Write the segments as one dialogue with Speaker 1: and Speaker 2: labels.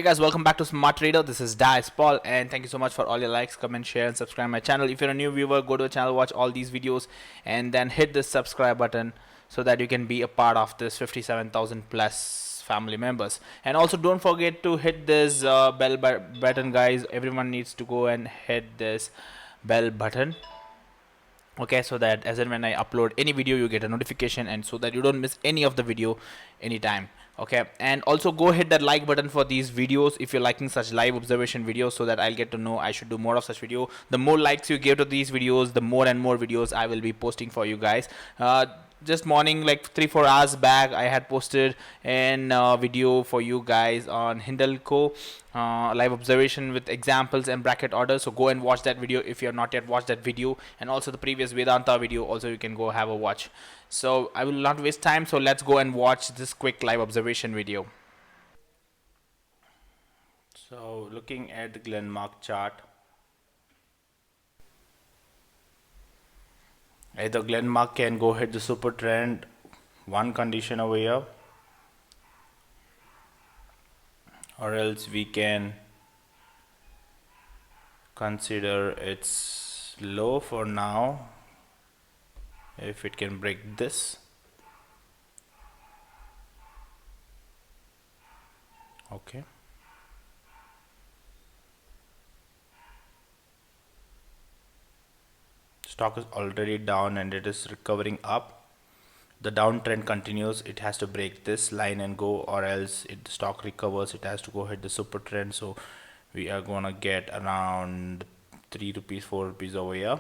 Speaker 1: Hey guys, welcome back to Smart Trader. This is Dice Paul, and thank you so much for all your likes, comment, share, and subscribe my channel. If you're a new viewer, go to the channel, watch all these videos, and then hit the subscribe button so that you can be a part of this 57,000 plus family members. And also, don't forget to hit this bell button, guys. Everyone needs to go and hit this bell button. Okay, so that as and when I upload any video, you get a notification, and so that you don't miss any of the video anytime. Okay, and also go hit that like button for these videos if you're liking such live observation videos, so that I'll get to know I should do more of such video. The more likes you give to these videos, the more and more videos I will be posting for you guys. Just morning, like 3-4 hours back, I had posted an video for you guys on Hindalco live observation with examples and bracket orders. So go and watch that video if you have not yet watched that video, and also the previous Vedanta video also you can go have a watch. So I will not waste time, so let's go and watch this quick live observation video. So looking at the GLENMARK chart, either GLENMARK can go hit the SuperTrend one condition over here, or else we can consider its low for now. If it can break this, okay. Stock is already down and it is recovering up. The downtrend continues. It has to break this line and go, or else if the stock recovers, it has to go hit the super trend. So we are gonna get around 3 rupees, 4 rupees over here.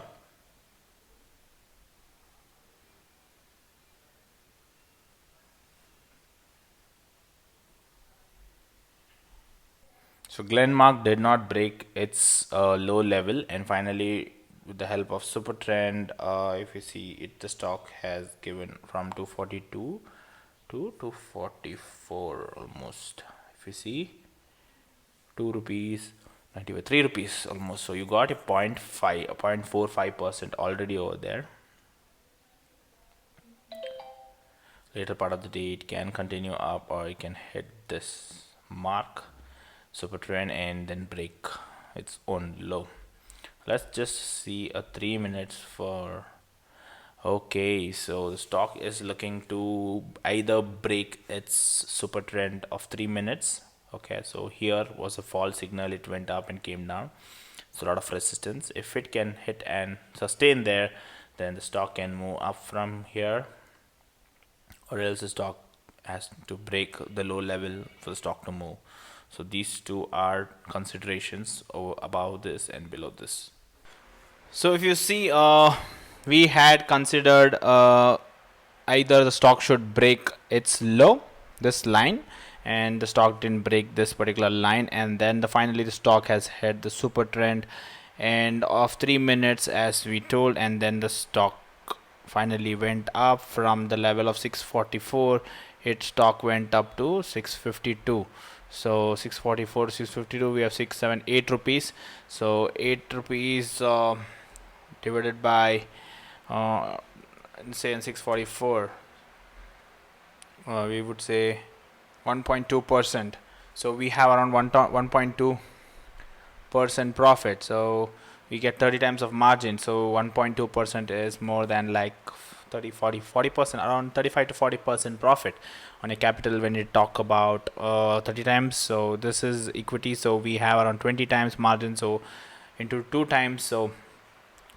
Speaker 1: So GLENMARK did not break its low level, and finally, with the help of SuperTrend, if you see it, the stock has given from 242 to 244 almost. If you see, 2 rupees 95, 3 rupees almost. So you got a 0.45% already over there. Later part of the day, it can continue up, or it can hit this mark, super trend, and then break its own low. Let's just see a 3 minutes for. Okay, so the stock is looking to either break its super trend of 3 minutes. Okay, so here was a fall signal, it went up and came down, so a lot of resistance. If it can hit and sustain there, then the stock can move up from here, or else the stock has to break the low level for the stock to move. So these two are considerations above this and below this. So if you see, we had considered either the stock should break its low, this line, and the stock didn't break this particular line, and then finally the stock has hit the super trend and of 3 minutes as we told, and then the stock finally went up from the level of 644. Its stock went up to 652. So 644 to 652, we have 6, 7, 8 rupees. So 8 rupees divided by say in 644, we would say 1.2%. So we have around 1.2% profit. So we get 30 times of margin. So 1.2% is more than like 40%, around 35 to 40% profit on a capital when you talk about 30 times. So this is equity, so we have around 20 times margin, so into 2 times, so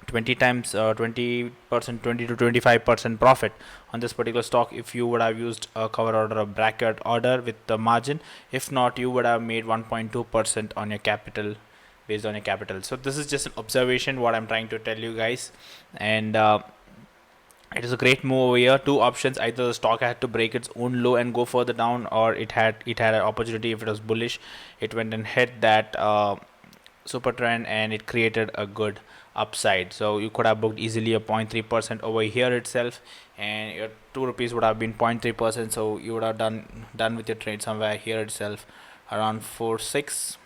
Speaker 1: 20 times 20%, 20 to 25% profit on this particular stock if you would have used a cover order or bracket order with the margin. If not, you would have made 1.2% on your capital, based on your capital. So this is just an observation what I'm trying to tell you guys, and it is a great move over here. Two options: either the stock had to break its own low and go further down, or it had an opportunity. If it was bullish, it went and hit that super trend and it created a good upside. So you could have booked easily a 0.3% over here itself, and your 2 rupees would have been 0.3%. So you would have done with your trade somewhere here itself around 4-6.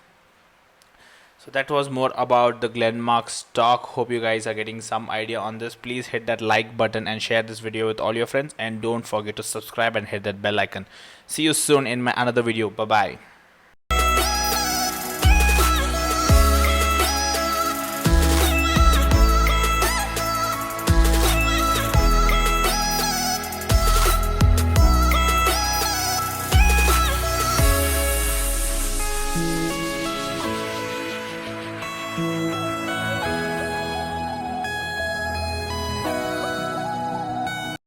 Speaker 1: So that was more about the GLENMARK stock. Hope you guys are getting some idea on this. Please hit that like button and share this video with all your friends, and don't forget to subscribe and hit that bell icon. See you soon in my another video. Bye bye.